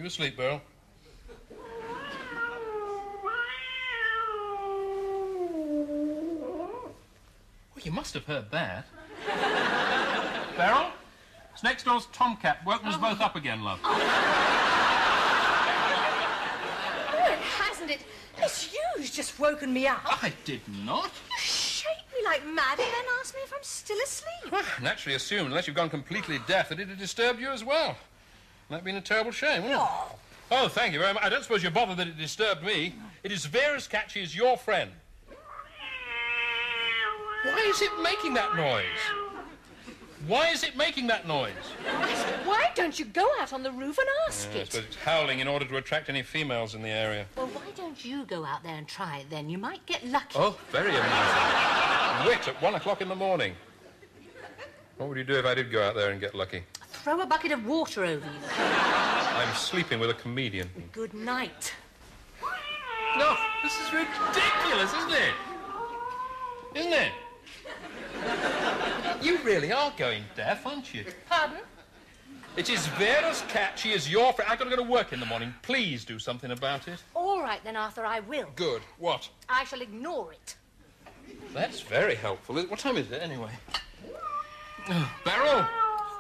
You asleep, Beryl? Well, you must have heard that. Beryl? It's next door's tomcat. Woken us both up again, love. No, it hasn't. It's you who's just woken me up. I did not. You shake me like mad and then ask me if I'm still asleep. Well, naturally assumed, unless you've gone completely deaf, that it had disturbed you as well. That'd been a terrible shame, wouldn't it? Oh, thank you very much. I don't suppose you're bothered that it disturbed me. It is Vera's cat. She is your friend. Why is it making that noise? Why is it making that noise? I said, why don't you go out on the roof and ask I it? suppose it's howling in order to attract any females in the area. Well, why don't you go out there and try it then? You might get lucky. Oh, very amusing. Wit at 1 o'clock in the morning. What would you do if I did go out there and get lucky? Throw a bucket of water over you. I'm sleeping with a comedian. Good night. No, this is ridiculous, isn't it? Isn't it? You really are going deaf, aren't you? Pardon? It is Vera's cat. She is your friend. I've got to go to work in the morning. Please do something about it. All right, then, Arthur, I will. Good. What? I shall ignore it. That's very helpful. What time is it, anyway? Oh, Beryl!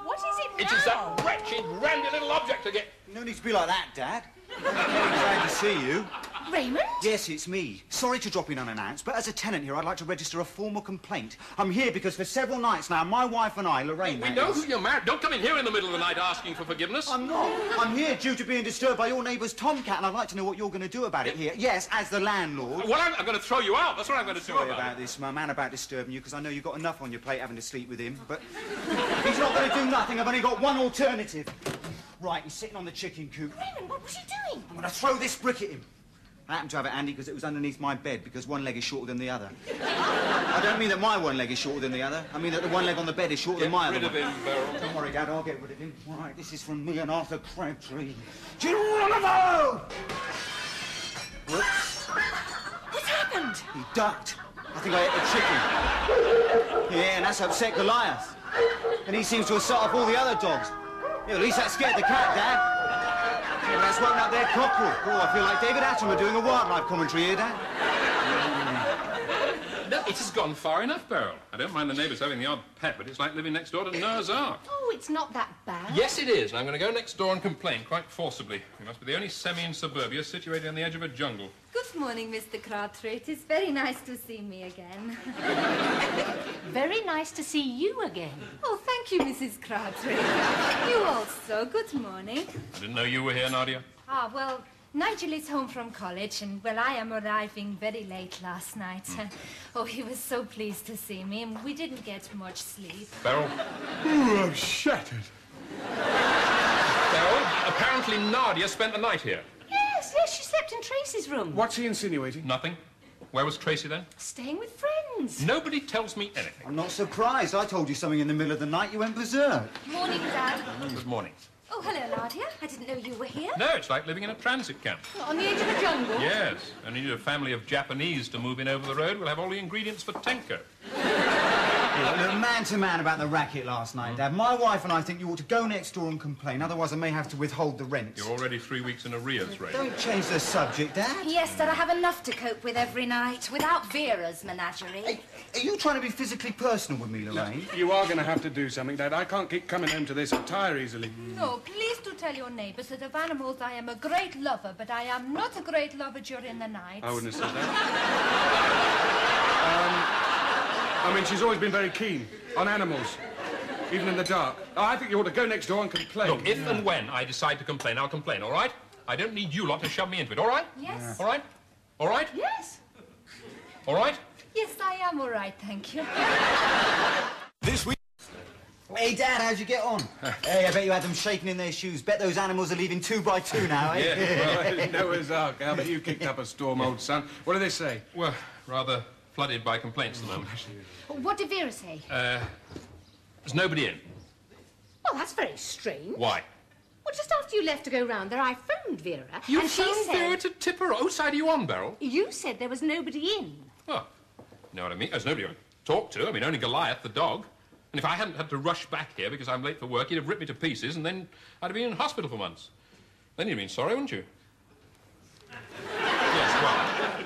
What is it now? It is that wretched, randy little object again. No need to be like that, Dad. Very glad to see you. Raymond? Yes, it's me. Sorry to drop in unannounced, but as a tenant here, I'd like to register a formal complaint. I'm here because for several nights now, my wife and I, Lorraine... We know who you're married. Don't come in here in the middle of the night asking for forgiveness. I'm not. I'm here due to being disturbed by your neighbour's tomcat, and I'd like to know what you're going to do about it here. Yes, as the landlord. Well, I'm going to throw you out. That's what I'm going to do Sorry about this, my man, about disturbing you, because I know you've got enough on your plate having to sleep with him, but he's not going to do nothing. I've only got one alternative. Right, he's sitting on the chicken coop. Raymond, what was he doing? I'm going to throw this brick at him. I happen to have it handy because it was underneath my bed because one leg is shorter than the other. I don't mean that my one leg is shorter than the other. I mean that the one leg on the bed is shorter than my other one. Get rid of him, Beryl. Don't worry, Dad, I'll get rid of him. All right, this is from me and Arthur Crabtree. Geronimo! Whoops. What's happened? He ducked. I think I ate the chicken. Yeah, and that's upset Goliath. And he seems to have set off all the other dogs. Yeah, at least that scared the cat, Dad. Yeah, well, that's woken up their cockerel. Oh, I feel like David Attenborough doing a wildlife commentary here, Dad. No, it has gone far enough, Beryl. I don't mind the neighbours having the odd pet, but it's like living next door to Noah's Ark. Oh, it's not that bad. Yes, it is, and I'm going to go next door and complain quite forcibly. We must be the only semi in suburbia situated on the edge of a jungle. Good morning, Mr. Crabtree. It is very nice to see me again. Very nice to see you again. Oh, thank you, Mrs. Crabtree. You also. Good morning. I didn't know you were here, Nadia. Ah, well, Nigel is home from college, and, well, I am arriving very late last night. Oh, he was so pleased to see me, and we didn't get much sleep. Beryl? Oh, I'm shattered. Beryl, apparently Nadia spent the night here. Yes, she slept in Tracy's room. What's he insinuating? Nothing. Where was Tracy then? Staying with friends. Nobody tells me anything. I'm not surprised. I told you something in the middle of the night. You went berserk. Morning, Dad. Good morning. Oh, hello, Nadia. I didn't know you were here. No, it's like living in a transit camp. On the edge of a jungle. Yes, only need a family of Japanese to move in over the road. We'll have all the ingredients for Tenko. Yeah, man to man about the racket last night, Dad. My wife and I think you ought to go next door and complain. Otherwise, I may have to withhold the rent. You're already 3 weeks in arrears, Ray. Don't change the subject, Dad. Yes, Dad, I have enough to cope with every night without Vera's menagerie. Hey, are you trying to be physically personal with me, Lorraine? You are going to have to do something, Dad. I can't keep coming home to this. I tire easily. No, please do tell your neighbours that of animals I am a great lover, but I am not a great lover during the night. I wouldn't have said that. I mean, she's always been very keen on animals, even in the dark. Oh, I think you ought to go next door and complain. Look, if and when I decide to complain, I'll complain, all right? I don't need you lot to shove me into it, all right? Yes. All right? All right? Yes. All right? Yes, I am all right, thank you. This week... Hey, Dad, how'd you get on? Hey, I bet you had them shaking in their shoes. Bet those animals are leaving 2 by 2 now, eh? Yeah, well, Noah's Ark. How about you kicked up a storm, old son? What do they say? Well, rather flooded by complaints at the moment. What did Vera say? There's nobody in. Oh, that's very strange. Why? Well, just after you left to go round there, I phoned Vera. You and she phoned said... Vera to tip her? Whose side are you on, Beryl? You said there was nobody in. Oh, you know what I mean? There's nobody to talk to. I mean, only Goliath, the dog. And if I hadn't had to rush back here because I'm late for work, he'd have ripped me to pieces, and then I'd have been in hospital for months. Then you'd been sorry, wouldn't you? Yes, well,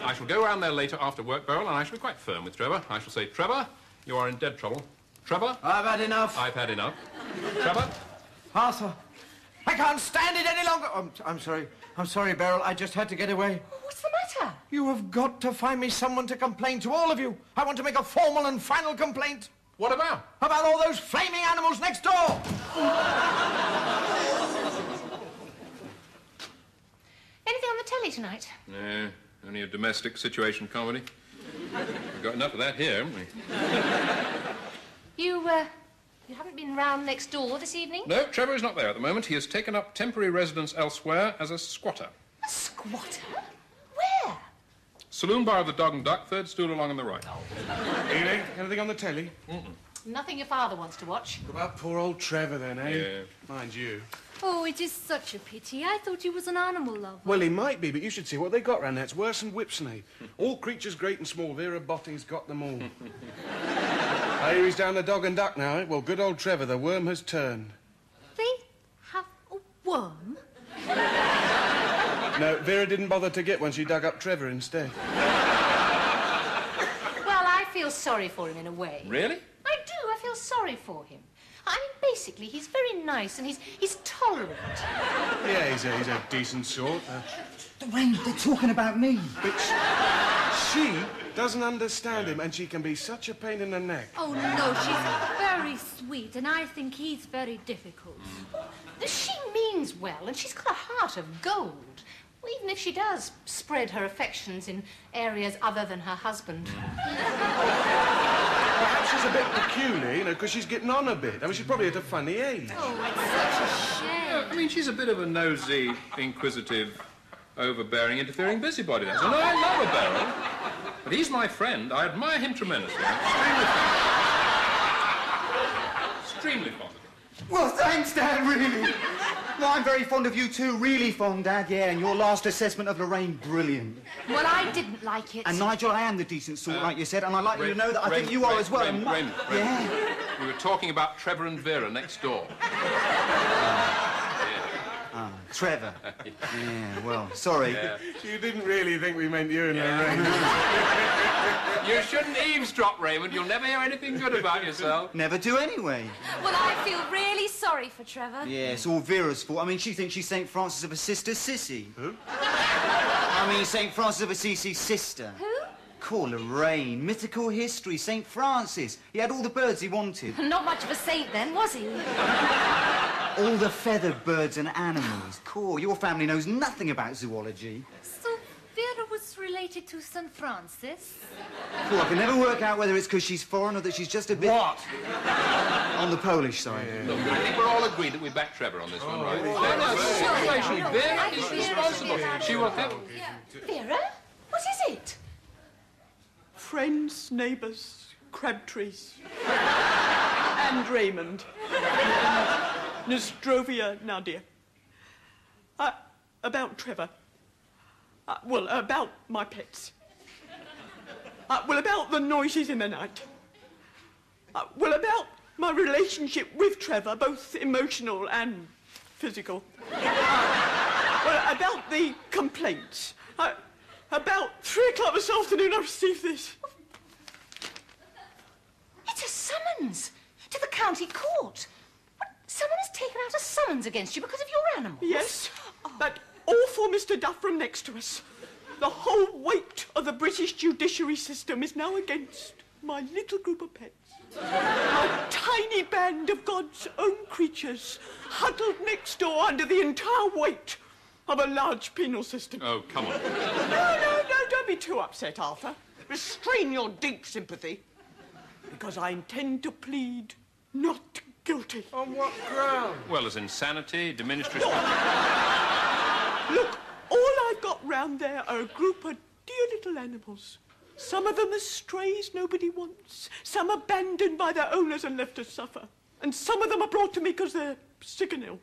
I shall go round there later after work, Beryl, and I shall be quite firm with Trevor. I shall say, Trevor, you are in dead trouble. Trevor? I've had enough. I've had enough. Trevor? Arthur, I can't stand it any longer. I'm sorry. I'm sorry, Beryl. I just had to get away. What's the matter? You have got to find me someone to complain to, all of you. I want to make a formal and final complaint. What about? About all those flaming animals next door. Anything on the telly tonight? No, only a domestic situation comedy. We've got enough of that here, haven't we? You haven't been round next door this evening? No, Trevor is not there at the moment. He has taken up temporary residence elsewhere as a squatter. A squatter? Where? Saloon bar of the Dog and Duck, third stool along on the right. Ely, anything on the telly? Nothing your father wants to watch. What about poor old Trevor, then, eh? Yeah. Mind you. Oh, it is such a pity. I thought he was an animal lover. Well, he might be, but you should see what they got round there. It's worse than Whipsnade. All creatures great and small, Vera Botting's got them all. I hear he's down the Dog and Duck now, eh? Well, good old Trevor, the worm has turned. They have a worm? No, Vera didn't bother to get one. She dug up Trevor instead. Well, I feel sorry for him in a way. Really? I do. I feel sorry for him. I mean, basically, he's very nice and he's tolerant. Yeah, he's a decent sort. Wayne, they're talking about me. But she doesn't understand him, and she can be such a pain in the neck. Oh, no, she's very sweet, and I think he's very difficult. She means well, and she's got a heart of gold. Well, even if she does spread her affections in areas other than her husband. Perhaps she's a bit peculiar, you know, because she's getting on a bit. I mean, she's probably at a funny age. Oh, it's such a shame. I mean, she's a bit of a nosy, inquisitive, overbearing, interfering busybody. That's. And I love her, Beryl. But he's my friend. I admire him tremendously. Extremely fond of him. Well, thanks, Dad, really. No, I'm very fond of you too, really fond, Dad, yeah, and your last assessment of Lorraine, brilliant. Well, I didn't like it. And Nigel, I am the decent sort, like you said, and I'd like you to know that I think you are as well. Raymond. Yeah. We were talking about Trevor and Vera next door. Trevor. Yeah, well, sorry. Yeah. You didn't really think we meant you and Lorraine. You shouldn't eavesdrop, Raymond. You'll never hear anything good about yourself. Never do anyway. Well, I feel really sorry for Trevor. Yeah, it's all Vera's fault. I mean, she thinks she's St. Francis of Assisi's sissy. Who? I mean, St. Francis of Assisi's sister. Who? Call Lorraine. Mythical history. St. Francis. He had all the birds he wanted. Not much of a saint then, was he? All the feathered birds and animals. Cool, your family knows nothing about zoology. So Vera was related to St. Francis? Cool, I can never work out whether it's because she's foreign or that she's just a bit... What? On the Polish side. Look, I think we're all agreed that we back Trevor on this one, right? Sure. Vera is responsible. She will have... Vera? What is it? Friends, neighbours, crab trees. And Raymond. Nostrovia Nadia. About Trevor. Well, about my pets. Well, about the noises in the night. Well, about my relationship with Trevor, both emotional and physical. Well, about the complaints. About 3 o'clock this afternoon, I received this. It's a summons to the county court. What? Someone has taken out a summons against you because of your animals? Yes, that awful Mr. Duff from next to us. The whole weight of the British judiciary system is now against my little group of pets. My tiny band of God's own creatures, huddled next door under the entire weight of a large penal system. Oh, come on. No, don't be too upset, Arthur. Restrain your deep sympathy. Because I intend to plead not guilty. On what ground? Well, as insanity, diminished Look, all I've got round there are a group of dear little animals. Some of them are strays nobody wants. Some abandoned by their owners and left to suffer. And some of them are brought to me because they're sick and ill.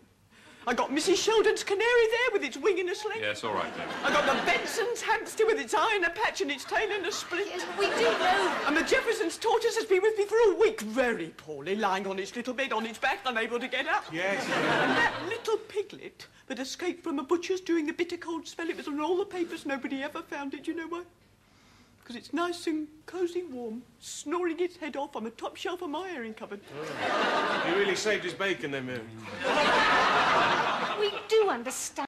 I got Mrs. Sheldon's canary there with its wing in a sling. Yes, all right, then. I got the Benson's hamster with its eye in a patch and its tail in a split. Yes, we do know. And the Jefferson's tortoise has been with me for a week, very poorly, lying on its little bed on its back, unable to get up. Yes. And that little piglet that escaped from a butcher's during the bitter cold spell, it was on all the papers, nobody ever found it. You know why? Because it's nice and cosy warm, snoring its head off on the top shelf of my airing cupboard. Oh. He really saved his bacon then, Mary. We do understand.